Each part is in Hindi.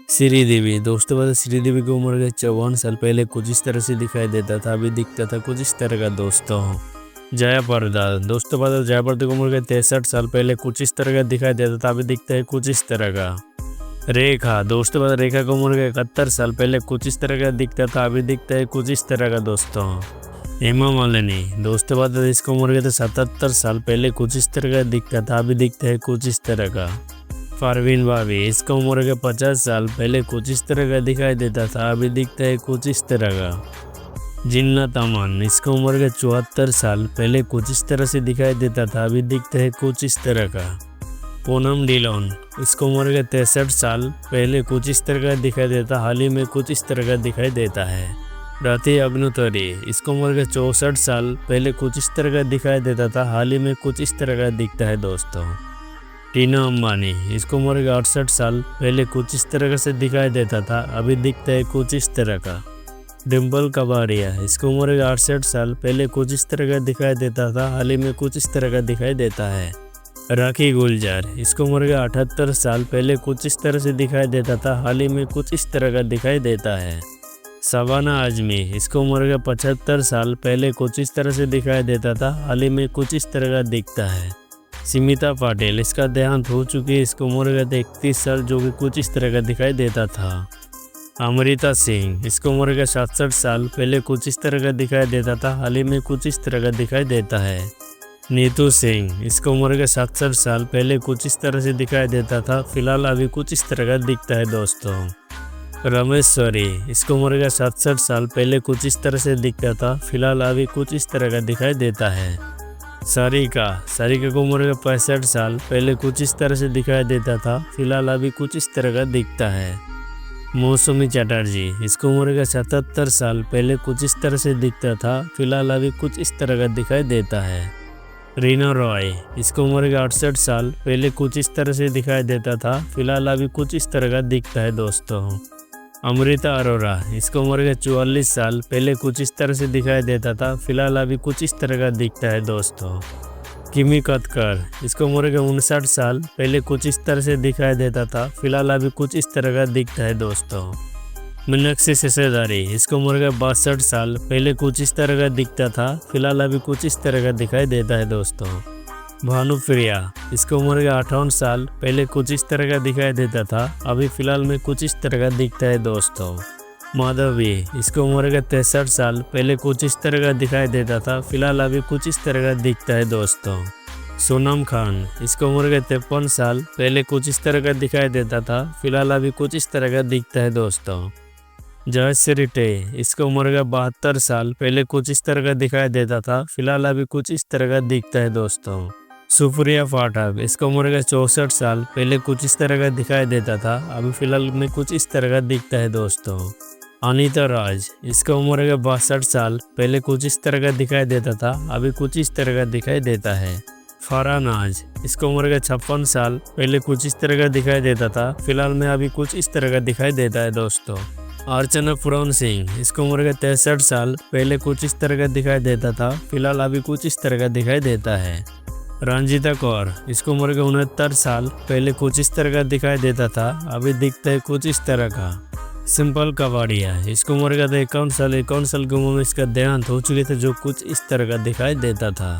श्रीदेवी। दोस्तों बता श्रीदेवी की उम्र के 54 साल पहले कुछ इस तरह से दिखाई देता था, अभी दिखता था कुछ इस तरह का दोस्तों। जया प्रदा। दोस्तों बता जया प्रदा की उम्र के 63 साल पहले कुछ इस तरह का दिखाई देता था, अभी दिखता है कुछ इस तरह का। रेखा। दोस्तों बता रेखा की उम्र के 71 साल पहले कुछ इस तरह का दिखता था, अभी दिखता है कुछ इस तरह का दोस्तों। हेमा मालिनी। दोस्तों बता इसकी उम्र के 77 साल पहले कुछ इस तरह का दिखता था, अभी दिखता है कुछ इस तरह का। परवीन बावी। इसका उम्र के 50 साल पहले कुछ इस तरह का दिखाई देता था, अभी दिखता है कुछ इस तरह का। जिन्नत अमन। इसका उम्र के 74 साल पहले कुछ इस तरह से दिखाई देता था, अभी दिखता है कुछ इस तरह का। पूनम डिलोन। इसका उम्र के 63 साल पहले कुछ इस तरह का दिखाई देता, हाल ही में कुछ इस तरह का दिखाई देता है। रति अग्निहोत्री। इसका उम्र के 64 साल पहले कुछ इस तरह का दिखाई देता था, हाल ही में कुछ इस तरह का दिखता है दोस्तों। टीना अंबानी। इसको उम्र के 68 साल पहले कुछ इस तरह से दिखाई देता था, अभी दिखता है कुछ इस तरह का। डिम्पल कबाड़िया। इसको उम्र के 68 साल पहले कुछ इस तरह का दिखाई देता था, हाल ही में कुछ इस तरह का दिखाई देता है। राखी गुलजार। इसको उम्र के 78 साल पहले कुछ इस तरह से दिखाई देता था, हाल ही में कुछ इस तरह का दिखाई देता है। शबाना आजमी। इसको उम्र के 75 साल पहले कुछ इस तरह से दिखाई देता था, हाल ही में कुछ इस तरह का दिखता है। स्मिता पाटिल। इसका देहांत हो चुकी है, इसकी उम्र का 31 साल जो कि कुछ इस तरह का दिखाई देता था। अमृता सिंह। इसकी उम्र का 67 साल पहले कुछ इस तरह का दिखाई देता था, हाल ही में कुछ इस तरह का दिखाई देता है। नीतू सिंह। इसकी उम्र का 67 साल पहले कुछ इस तरह से दिखाई देता था, फिलहाल अभी कुछ इस तरह का दिखता है दोस्तों। रमेश्वरी। इसकी उम्र का 67 साल पहले कुछ इस तरह से दिखता था, फिलहाल अभी कुछ इस तरह का दिखाई देता है। सारिका की उम्र के 65 साल पहले कुछ इस तरह से दिखाई देता था, फिलहाल अभी कुछ इस तरह का दिखता है। मौसमी चटर्जी। इसकी उम्र के 77 साल पहले कुछ इस तरह से दिखता था, फिलहाल अभी कुछ इस तरह का दिखाई देता है। रीना रॉय। इसकी उम्र के 68 साल पहले कुछ इस तरह से दिखाई देता था, फिलहाल अभी कुछ इस तरह का दिखता है दोस्तों। अमृता अरोरा। इसकी उम्र के 44 साल पहले कुछ इस तरह से दिखाई देता था, फिलहाल अभी कुछ इस तरह का दिखता है दोस्तों। किमी कतकर। इसकी उम्र के 59 साल पहले कुछ इस तरह से दिखाई देता था, फिलहाल अभी कुछ इस तरह का दिखता है दोस्तों। मीनाक्षी सेसेदारी। इसकी उम्र के 62 साल पहले कुछ इस तरह का दिखता था, फिलहाल अभी कुछ इस तरह का दिखाई देता है दोस्तों। भानुप्रिया। इसकी उम्र के 58 साल पहले कुछ इस तरह का दिखाई देता था, अभी फिलहाल में कुछ इस तरह का दिखता है दोस्तों। माधवी। इसकी उम्र के 63 साल पहले कुछ इस तरह का दिखाई देता था, फिलहाल अभी कुछ इस तरह का दिखता है दोस्तों। सोनम खान। इसकी उम्र के 53 साल पहले कुछ इस तरह का दिखाई देता था, फिलहाल अभी कुछ इस तरह का दिखता है दोस्तों। जयश्री टे। इसकी उम्र का 72 साल पहले कुछ इस तरह का दिखाई देता था, फिलहाल अभी कुछ इस तरह का दिखता है दोस्तों। सुप्रिया पाठक। इसकी उम्र का 64 साल पहले कुछ इस तरह का दिखाई देता था, अभी फिलहाल में कुछ इस तरह का दिखता है दोस्तों। अनीता राज। इसकी उम्र का 62 साल पहले कुछ इस तरह का दिखाई देता था, अभी कुछ इस तरह का दिखाई देता है। फरहान नाज। इसकी उम्र का 56 साल पहले कुछ इस तरह का दिखाई देता था, फिलहाल में अभी कुछ इस तरह का दिखाई देता है दोस्तों। अर्चना पुरान सिंह। इसकी उम्र का 63 साल पहले कुछ इस तरह का दिखाई देता था, फिलहाल अभी कुछ इस तरह का दिखाई देता है। रंजीता कौर। इसकी उम्र के 69 साल पहले कुछ इस तरह का दिखाई देता था, अभी दिखता है कुछ इस तरह का। सिंपल कबाड़िया। इसकी उम्र का 51 साल की उम्र में इसका देहांत हो चुके थे, जो कुछ इस तरह का दिखाई देता था।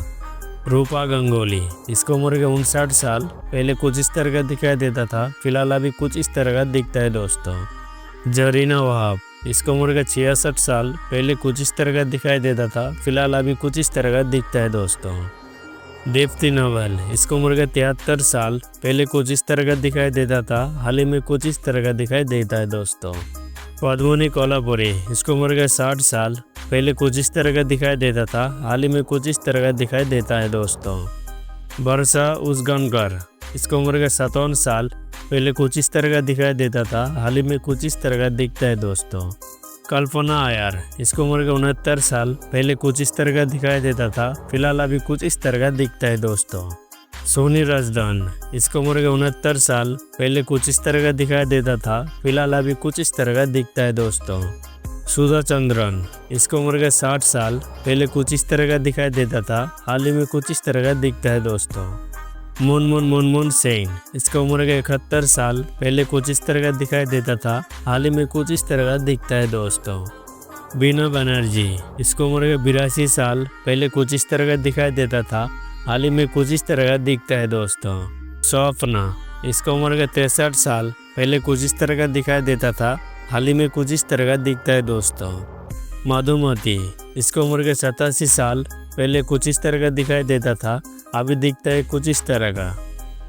रूपा गंगोली। इसकी उम्र के 59 साल पहले कुछ इस तरह का दिखाई देता था, फिलहाल अभी कुछ इस तरह का दिखता है दोस्तों। जरीना वहाब। इसकी उम्र का 66 साल पहले कुछ इस तरह का दिखाई देता था, फिलहाल अभी कुछ इस तरह का दिखता है दोस्तों। देवती नवल। इसकी उम्र का 73 साल पहले कुछ इस तरह का दिखाई देता था, हाल ही में कुछ इस तरह का दिखाई देता है दोस्तों। पद्मनी कोल्हापुरी। इसकी उम्र का 60 साल पहले कुछ इस तरह का दिखाई देता था, हाल ही में कुछ इस तरह का दिखाई देता है दोस्तों। वर्षा उसगांवकर। इसकी उम्र का 57 साल पहले कुछ इस तरह का दिखाई देता था, हाल ही में कुछ इस तरह का दिखता है दोस्तों। कल्पना आयर। इसकी उम्र का 69 साल पहले कुछ इस तरह का दिखाई देता था, फिलहाल अभी कुछ इस तरह का दिखता है दोस्तों। सोनी राजदान। इसकी उम्र का 69 साल पहले कुछ इस तरह का दिखाई देता था, फिलहाल अभी कुछ इस तरह का दिखता है दोस्तों। सुधा चंद्रन। इसकी उम्र का 60 साल पहले कुछ इस तरह का दिखाई देता था, हाल ही में कुछ इस तरह का दिखता है दोस्तों। मुनमुन मुनमुन सेन, इसका उम्र है 71 साल, पहले कुछ इस तरह का दिखाई देता था, हाल ही में कुछ इस तरह का दिखता है दोस्तों। बीना बनर्जी, इसका उम्र है 82 साल, पहले कुछ इस तरह का दिखाई देता था, हाल ही में कुछ इस तरह का दिखता है दोस्तों। स्वप्ना, इसका उम्र है 63 साल, पहले कुछ इस तरह का दिखाई देता था, हाल ही में कुछ इस तरह का दिखता है दोस्तों। मधुमती, इसका उम्र है 87 साल, पहले कुछ इस तरह का दिखाई देता था, अभी दिखता है कुछ इस तरह का।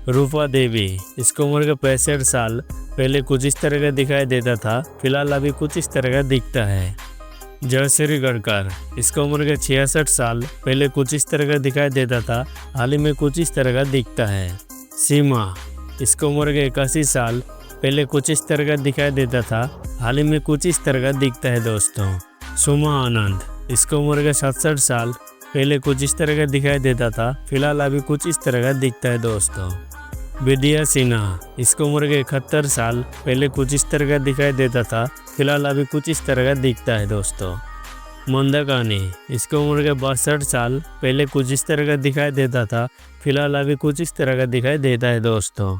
रूपा देवी, इसका उम्र है 65 साल, पहले कुछ इस तरह का दिखाई देता था, फिलहाल अभी कुछ इस तरह का दिखता है। जयश्री गढ़कर, इसका उम्र है 66 साल, पहले कुछ इस तरह का दिखाई देता था, हाल ही में कुछ इस तरह का दिखता है। सीमा, इसका उम्र है 81 साल, पहले कुछ इस तरह का दिखाई देता था, हाल ही में कुछ इस तरह का दिखता है दोस्तों। सुमा आनंद, इसका उम्र है 67 साल, पहले कुछ इस तरह का दिखाई देता था, फिलहाल अभी कुछ इस तरह का दिखता है दोस्तों। विद्या सिन्हा, इसका उम्र है 71 साल, पहले कुछ इस तरह का दिखाई देता था, फिलहाल अभी कुछ इस तरह का दिखता है दोस्तों। मंदाकिनी, इसका उम्र है 62 साल, पहले कुछ इस तरह का दिखाई देता था, फिलहाल अभी कुछ इस तरह का दिखाई देता है दोस्तों।